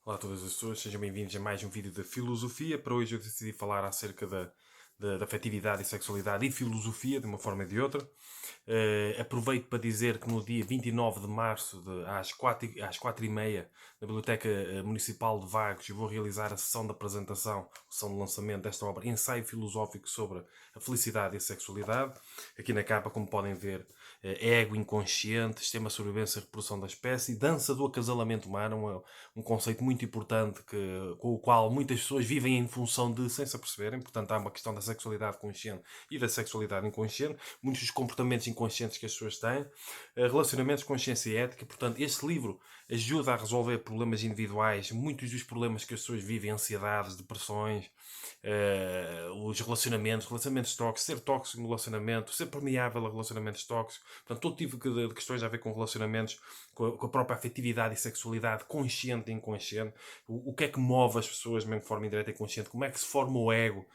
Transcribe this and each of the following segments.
Olá a todas as pessoas, sejam bem-vindos a mais um vídeo da filosofia. Para hoje eu decidi falar acerca da afetividade e sexualidade e filosofia, de uma forma ou de outra. Aproveito para dizer que no dia 29 de março, às 4h30, na Biblioteca Municipal de Vagos, eu vou realizar a sessão de apresentação, a sessão de lançamento desta obra, Ensaio Filosófico sobre a Felicidade e a Sexualidade. Aqui na capa, como podem ver, ego inconsciente, sistema de sobrevivência e reprodução da espécie, dança do acasalamento humano, um conceito muito importante com o qual muitas pessoas vivem em função de, sem se aperceberem. Portanto, há uma questão da sexualidade consciente e da sexualidade inconsciente, muitos dos comportamentos inconscientes que as pessoas têm, relacionamentos, consciência e ética. Portanto, este livro ajuda a resolver problemas individuais, muitos dos problemas que as pessoas vivem, ansiedades, depressões, os relacionamentos tóxicos, ser tóxico no relacionamento, ser permeável a relacionamentos tóxicos. Portanto, todo tipo de questões a ver com relacionamentos, com a própria afetividade e sexualidade consciente e inconsciente. O que é que move as pessoas, mesmo de forma indireta e consciente? Como é que se forma o ego?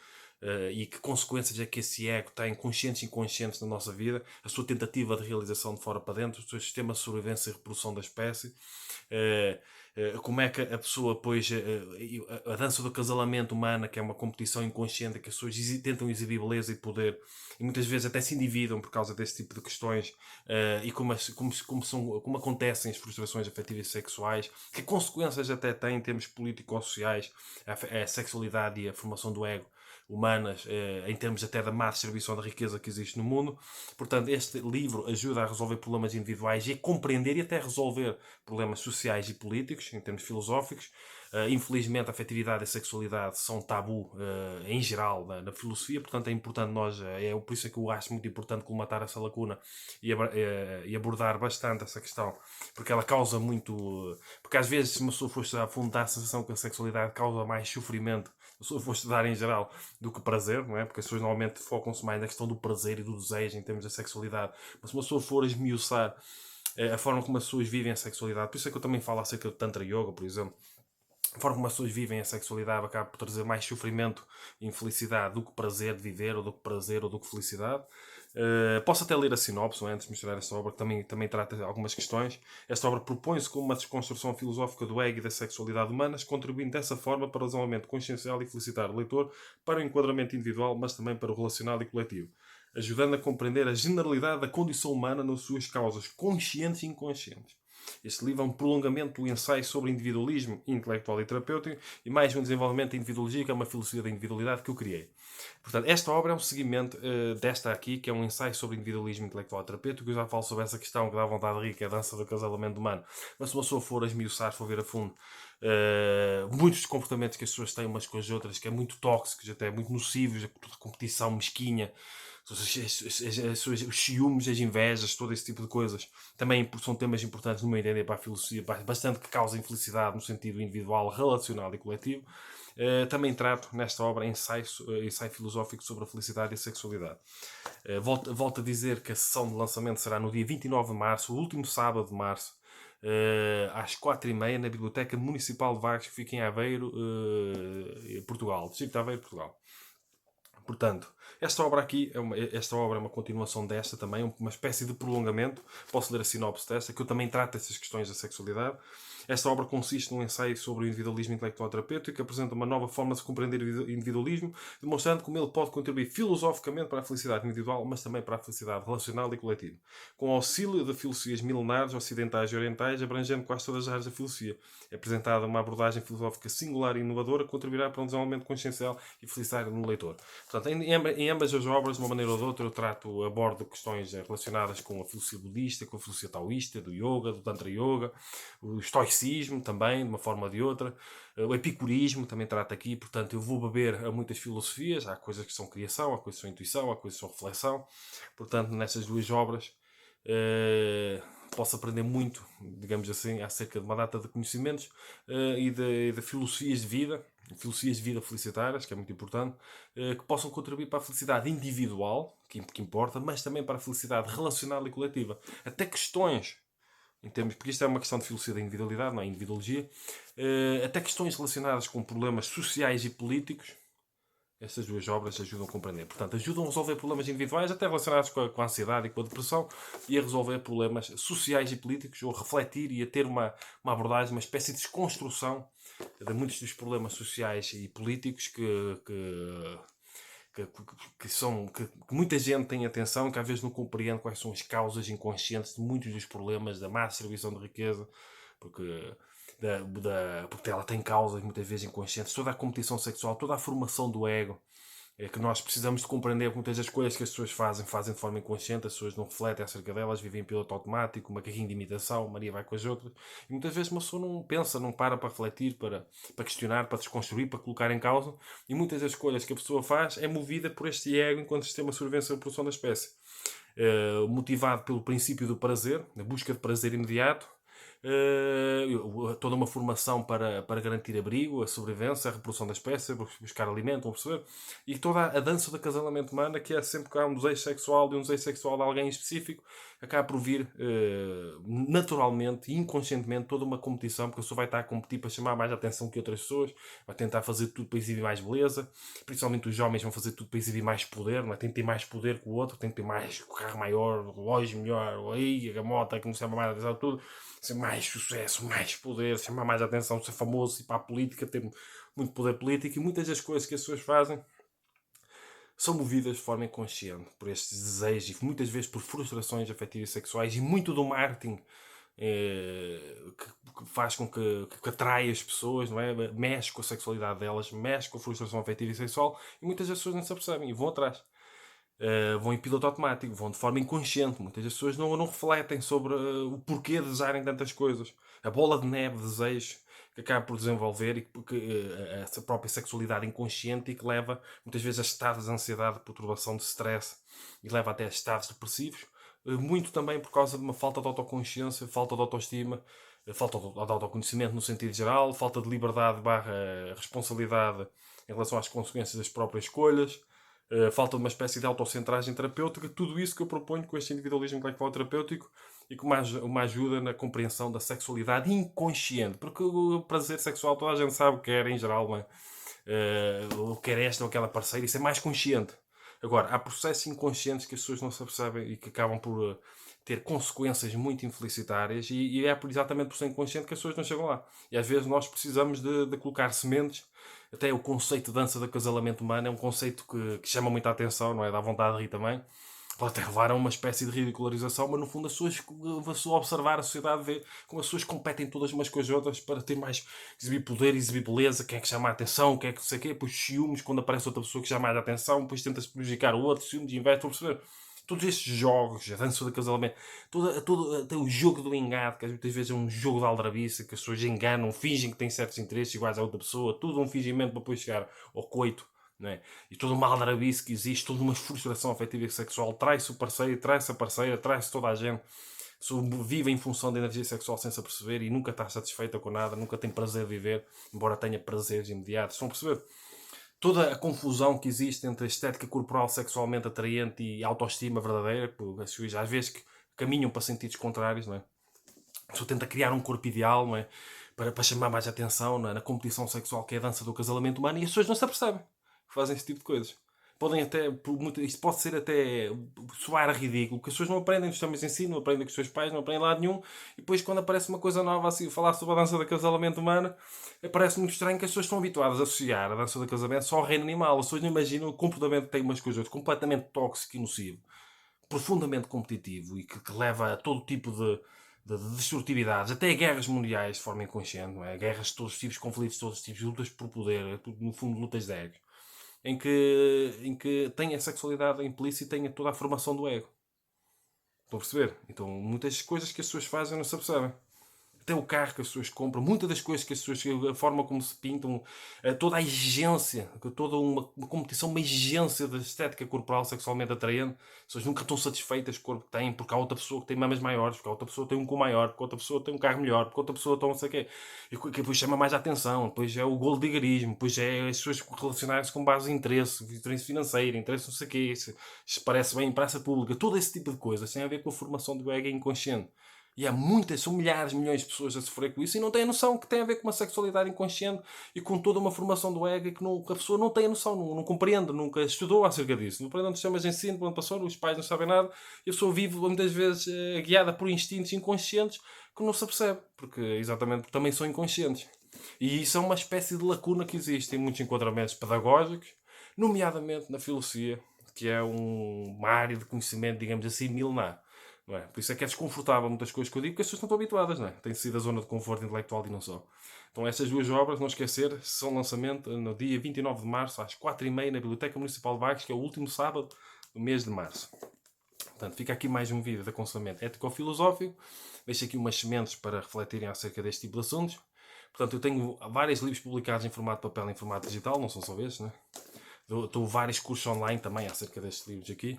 E que consequências é que esse ego tem, conscientes e inconscientes, na nossa vida, a sua tentativa de realização de fora para dentro, o seu sistema de sobrevivência e reprodução da espécie, como é que a pessoa, pois, a dança do acasalamento humana, que é uma competição inconsciente, que as pessoas tentam exibir beleza e poder, e muitas vezes até se endividam por causa desse tipo de questões, e como acontecem as frustrações afetivas e sexuais, que consequências até têm em termos político-sociais, a sexualidade e a formação do ego humanas, em termos até da má distribuição da riqueza que existe no mundo. Portanto, este livro ajuda a resolver problemas individuais e a compreender e até resolver problemas sociais e políticos, em termos filosóficos. Infelizmente, a afetividade e a sexualidade são tabu, em geral, na filosofia. Portanto, é importante nós, por isso é que eu acho muito importante colmatar essa lacuna e abordar bastante essa questão, porque ela causa muito. Porque às vezes, se uma pessoa for estudar a fundo, dá a sensação que a sexualidade causa mais sofrimento, se a pessoa for estudar em geral, do que prazer, não é? Porque as pessoas normalmente focam-se mais na questão do prazer e do desejo em termos da sexualidade. Mas se uma pessoa for esmiuçar a forma como as pessoas vivem a sexualidade, por isso é que eu também falo acerca do Tantra Yoga, por exemplo, a forma como as pessoas vivem a sexualidade acaba por trazer mais sofrimento e infelicidade do que prazer de viver, ou do que prazer, ou do que felicidade. Posso até ler a sinopse antes de mostrar esta obra, que também trata algumas questões. Esta obra propõe-se como uma desconstrução filosófica do ego e da sexualidade humanas, contribuindo dessa forma para o desenvolvimento consciencial e felicitar o leitor, para o enquadramento individual, mas também para o relacional e coletivo, ajudando a compreender a generalidade da condição humana nas suas causas conscientes e inconscientes. Este livro é um prolongamento do ensaio sobre individualismo intelectual e terapêutico e mais um desenvolvimento da individuologia, que é uma filosofia da individualidade que eu criei. Portanto, esta obra é um seguimento desta aqui, que é um ensaio sobre individualismo intelectual e terapêutico. Eu já falo sobre essa questão que dá vontade de rir, que é a dança do acasalamento humano. Mas se uma pessoa for a esmiuçar, for ver a fundo, muitos dos comportamentos que as pessoas têm umas com as outras, que é muito tóxicos, até muito nocivos, a competição mesquinha, os ciúmes, as invejas, todo esse tipo de coisas, também são temas importantes no meu entender para a filosofia, bastante que causam infelicidade no sentido individual, relacional e coletivo. Também trato nesta obra ensaio filosófico sobre a felicidade e a sexualidade. Volto a dizer que a sessão de lançamento será no dia 29 de março, o último sábado de março, às 4h30, na Biblioteca Municipal de Vagos, que fica em Aveiro, Portugal, Distrito de Aveiro, Portugal. Portanto, esta obra é uma continuação desta também, uma espécie de prolongamento. Posso ler a sinopse desta, que eu também trato essas questões da sexualidade. Esta obra consiste num ensaio sobre o individualismo intelectual terapêutico, que apresenta uma nova forma de se compreender o individualismo, demonstrando como ele pode contribuir filosoficamente para a felicidade individual, mas também para a felicidade relacional e coletiva, com auxílio de filosofias milenares, ocidentais e orientais, abrangendo quase todas as áreas da filosofia. É apresentada uma abordagem filosófica singular e inovadora que contribuirá para um desenvolvimento consciencial e felicidade no leitor. Portanto, em ambas as obras, de uma maneira ou de outra, eu abordo questões relacionadas com a filosofia budista, com a filosofia taoísta, do yoga, do tantra yoga, o estoicismo também, de uma forma ou de outra, o epicurismo também trato aqui. Portanto, eu vou beber a muitas filosofias, há coisas que são criação, há coisas que são intuição, há coisas que são reflexão. Portanto, nessas duas obras, posso aprender muito, digamos assim, acerca de uma data de conhecimentos, e de filosofias de vida felicitárias, que é muito importante, que possam contribuir para a felicidade individual, que importa, mas também para a felicidade relacional e coletiva. Até questões, porque isto é uma questão de filosofia da individualidade, não é? Individuologia, até questões relacionadas com problemas sociais e políticos, Estas duas obras ajudam a compreender. Portanto, ajudam a resolver problemas individuais, até relacionados com a ansiedade e com a depressão, e a resolver problemas sociais e políticos, ou a refletir e a ter uma abordagem, uma espécie de desconstrução de muitos dos problemas sociais e políticos que muita gente tem atenção e que às vezes não compreende quais são as causas inconscientes de muitos dos problemas da má distribuição de riqueza, porque porque ela tem causas muitas vezes inconscientes, toda a competição sexual, toda a formação do ego, é que nós precisamos de compreender que muitas das coisas que as pessoas fazem de forma inconsciente, as pessoas não refletem acerca delas, vivem em piloto automático, uma carrinha de imitação, Maria vai com as outras, e muitas vezes uma pessoa não pensa, não para refletir, para questionar, para desconstruir, para colocar em causa, e muitas das escolhas que a pessoa faz é movida por este ego enquanto sistema de sobrevivência e reprodução da espécie. Motivado pelo princípio do prazer, a busca de prazer imediato, toda uma formação para garantir abrigo, a sobrevivência, a reprodução da espécie, buscar alimento, vão perceber? E toda a dança do acasalamento humano, que é sempre que há um desejo sexual de alguém específico, acaba por vir naturalmente e inconscientemente toda uma competição, porque a pessoa vai estar a competir para chamar mais atenção que outras pessoas, vai tentar fazer tudo para exibir mais beleza, principalmente os homens vão fazer tudo para exibir mais poder, não é? Tem que ter mais poder que o outro, tem que ter mais, o carro maior, o relógio melhor, aí, a moto, que não chama mais atenção, tudo. Ser mais sucesso, mais poder, chamar mais atenção, ser famoso, ir para a política, ter muito poder político, e muitas das coisas que as pessoas fazem são movidas de forma inconsciente por estes desejos e muitas vezes por frustrações afetivas e sexuais, e muito do marketing que faz com que atrai as pessoas, não é? Mexe com a sexualidade delas, mexe com a frustração afetiva e sexual, e muitas das pessoas não se apercebem e vão atrás. Vão em piloto automático, vão de forma inconsciente. Muitas das pessoas não refletem sobre o porquê de desejarem tantas coisas. A bola de neve de desejo que acaba por desenvolver e que essa própria sexualidade inconsciente, e que leva muitas vezes a estados de ansiedade, de perturbação, de stress, e leva até a estados depressivos. Muito também por causa de uma falta de autoconsciência, falta de autoestima, falta de autoconhecimento no sentido geral, falta de liberdade barra responsabilidade em relação às consequências das próprias escolhas. Falta de uma espécie de autocentragem terapêutica, tudo isso que eu proponho com este individualismo intelectual terapêutico, e com uma ajuda na compreensão da sexualidade inconsciente, porque o prazer sexual toda a gente sabe o que quer em geral, não é? Ou quer esta ou aquela parceira, isso é mais consciente. Agora, há processos inconscientes que as pessoas não se apercebem e que acabam por ter consequências muito infelicitárias, e é exatamente por ser inconsciente que as pessoas não chegam lá. E às vezes nós precisamos de colocar sementes. Até o conceito de dança de acasalamento humano é um conceito que chama muita atenção, não é? Dá vontade de rir também. Pode até levar a uma espécie de ridicularização, mas no fundo as pessoas, a observar a sociedade, vê como as pessoas competem todas umas com as outras para ter mais, exibir poder, exibir beleza, quem é que chama a atenção, quem é que não sei o quê, depois ciúmes quando aparece outra pessoa que chama mais a atenção, depois tenta-se prejudicar o outro, ciúmes de inveja, estão a perceber? Todos estes jogos, a dança do acasalamento, até o jogo do engado, que muitas vezes é um jogo de aldrabice, que as pessoas enganam, fingem que têm certos interesses iguais a outra pessoa, tudo um fingimento para depois chegar ao coito, não é? E todo uma aldrabice que existe, toda uma frustração afetiva e sexual, trai-se o parceiro, trai-se a parceira, trai-se toda a gente, vive em função da energia sexual sem se aperceber e nunca está satisfeita com nada, nunca tem prazer de viver, embora tenha prazeres imediatos, estão a perceber? Toda a confusão que existe entre a estética corporal sexualmente atraente e a autoestima verdadeira, porque as pessoas às vezes caminham para sentidos contrários, não é? A pessoa tenta criar um corpo ideal, não é? Para chamar mais atenção, não é? Na competição sexual, que é a dança do acasalamento humano, e as pessoas não se apercebem que fazem esse tipo de coisas. Podem até, isto pode ser até soar ridículo, porque as pessoas não aprendem nos sistemas de ensino, não aprendem com os seus pais, não aprendem lado nenhum, e depois quando aparece uma coisa nova assim, falar sobre a dança do acasalamento humano, parece muito estranho que as pessoas estão habituadas a associar a dança do casamento só ao reino animal. As pessoas não imaginam o comportamento que tem umas coisas completamente tóxico e nocivo, profundamente competitivo, e que leva a todo tipo de destrutividades, até guerras mundiais de forma inconsciente, não é? Guerras de todos os tipos, conflitos de todos os tipos, lutas por poder, no fundo lutas de egos, em que tem a sexualidade implícita e tem toda a formação do ego. Estão a perceber? Então muitas coisas que as pessoas fazem não se apercebem. Até o carro que as pessoas compram, muitas das coisas que as pessoas, a forma como se pintam, toda a exigência, toda uma competição, uma exigência da estética corporal sexualmente atraente. As pessoas nunca estão satisfeitas com o corpo que têm, porque há outra pessoa que tem mamas maiores, porque há outra pessoa que tem um cu maior, porque outra pessoa tem um carro melhor, porque outra pessoa tem não sei o quê. E que depois chama mais a atenção, depois é o golddiggerismo, depois é as pessoas relacionadas com base de interesse financeiro, interesse não sei o quê, se parece bem em praça pública, todo esse tipo de coisas tem a ver com a formação do ego inconsciente. E são milhares, milhões de pessoas a sofrer com isso e não têm a noção que tem a ver com uma sexualidade inconsciente e com toda uma formação do ego e que, que a pessoa não tem a noção, não compreende, nunca estudou acerca disso. Não aprende sistemas de ensino, quando passou, os pais não sabem nada e a pessoa vive muitas vezes guiada por instintos inconscientes que não se apercebe, exatamente porque também são inconscientes. E isso é uma espécie de lacuna que existe em muitos enquadramentos pedagógicos, nomeadamente na filosofia, que é uma área de conhecimento, digamos assim, milenar. Não é? Por isso é que é desconfortável muitas coisas que eu digo, porque as pessoas não estão habituadas, não é? Tem sido a zona de conforto intelectual e não só. Então estas duas obras, não esquecer, são lançamento no dia 29 de março, às 4h30, na Biblioteca Municipal de Vagos, que é o último sábado do mês de março. Portanto, fica aqui mais um vídeo de aconselhamento ético-filosófico. Deixo aqui umas sementes para refletirem acerca deste tipo de assuntos. Portanto, eu tenho vários livros publicados em formato de papel e em formato digital, não são só estes, né? Estou vários cursos online também acerca destes livros aqui,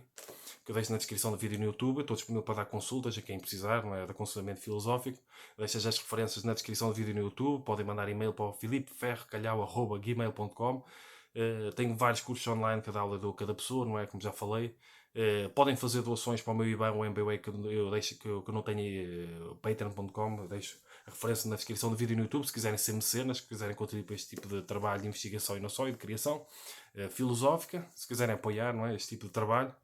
que eu deixo na descrição do vídeo no YouTube. Estou disponível para dar consultas a quem precisar, não é? De aconselhamento filosófico. Deixo as referências na descrição do vídeo no YouTube. Podem mandar e-mail para o filipeferrocalhau@gmail.com. Tenho vários cursos online, cada aula dou cada pessoa, não é? Como já falei. Podem fazer doações para o meu IBAN, o MBWay, que eu deixo, que eu não tenho, patreon.com. Deixo a referência na descrição do vídeo no YouTube, se quiserem ser mecenas, se quiserem contribuir para este tipo de trabalho de investigação e não só, e de criação filosófica, se quiserem apoiar, não é, este tipo de trabalho.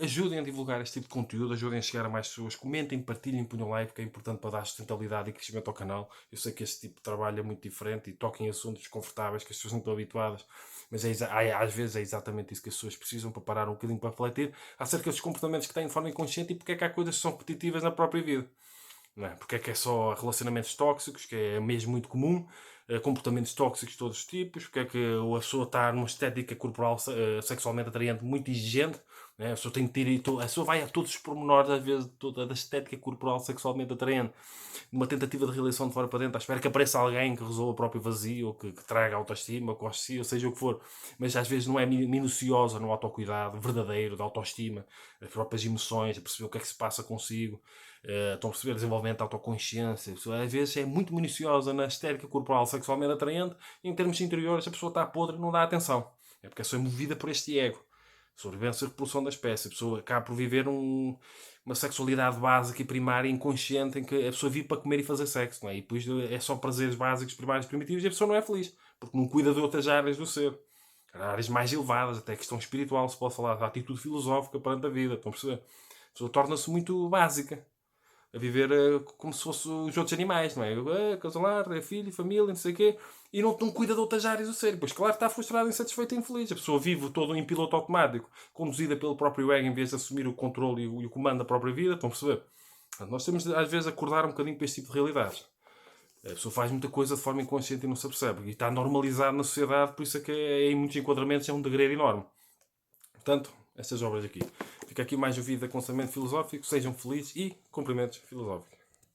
Ajudem a divulgar este tipo de conteúdo, ajudem a chegar a mais pessoas, comentem, partilhem, ponham like, porque é importante para dar sustentabilidade e crescimento ao canal. Eu sei que este tipo de trabalho é muito diferente e toquem assuntos desconfortáveis que as pessoas não estão habituadas, mas às vezes é exatamente isso que as pessoas precisam para parar um bocadinho para refletir acerca dos comportamentos que têm de forma inconsciente e porque é que há coisas que são repetitivas na própria vida. Não é? Porque é que é só relacionamentos tóxicos, que é mesmo muito comum, comportamentos tóxicos de todos os tipos, porque é que a pessoa está numa estética corporal sexualmente atraente muito exigente, né? A pessoa tem que ter, a pessoa vai a todos os pormenores às vezes toda da estética corporal sexualmente atraente, numa tentativa de realização de fora para dentro, à espera que apareça alguém que resolva o próprio vazio, ou que traga autoestima, que goste de si, ou seja o que for, mas às vezes não é minuciosa no autocuidado verdadeiro, da autoestima, as próprias emoções, a perceber o que é que se passa consigo. Estão a perceber desenvolvimento de autoconsciência. Às vezes é muito minuciosa na estética corporal sexualmente atraente e em termos interiores a pessoa está podre e não dá atenção. É porque a pessoa é movida por este ego. Sobrevivência e reprodução da espécie. A pessoa acaba por viver uma sexualidade básica e primária inconsciente em que a pessoa vive para comer e fazer sexo. Não é? E depois é só prazeres básicos, primários, primitivos e a pessoa não é feliz. Porque não cuida de outras áreas do ser. Áreas mais elevadas, até questão espiritual, se pode falar da atitude filosófica perante a vida. Estão a perceber? A pessoa torna-se muito básica a viver como se fossem os outros animais, não é? Casalar, filho, família, não sei o quê, e não cuida de outras áreas do ser. Pois, claro, está frustrado, insatisfeito e infeliz. A pessoa vive todo em piloto automático, conduzida pelo próprio ego, em vez de assumir o controle e o comando da própria vida. Estão a perceber? Portanto, nós temos de, às vezes, acordar um bocadinho para este tipo de realidades. A pessoa faz muita coisa de forma inconsciente e não se apercebe. E está normalizado na sociedade, por isso é que em muitos enquadramentos é um degredo enorme. Portanto, estas obras aqui. Fica aqui mais um vídeo de aconselhamento filosófico. Sejam felizes e cumprimentos filosóficos.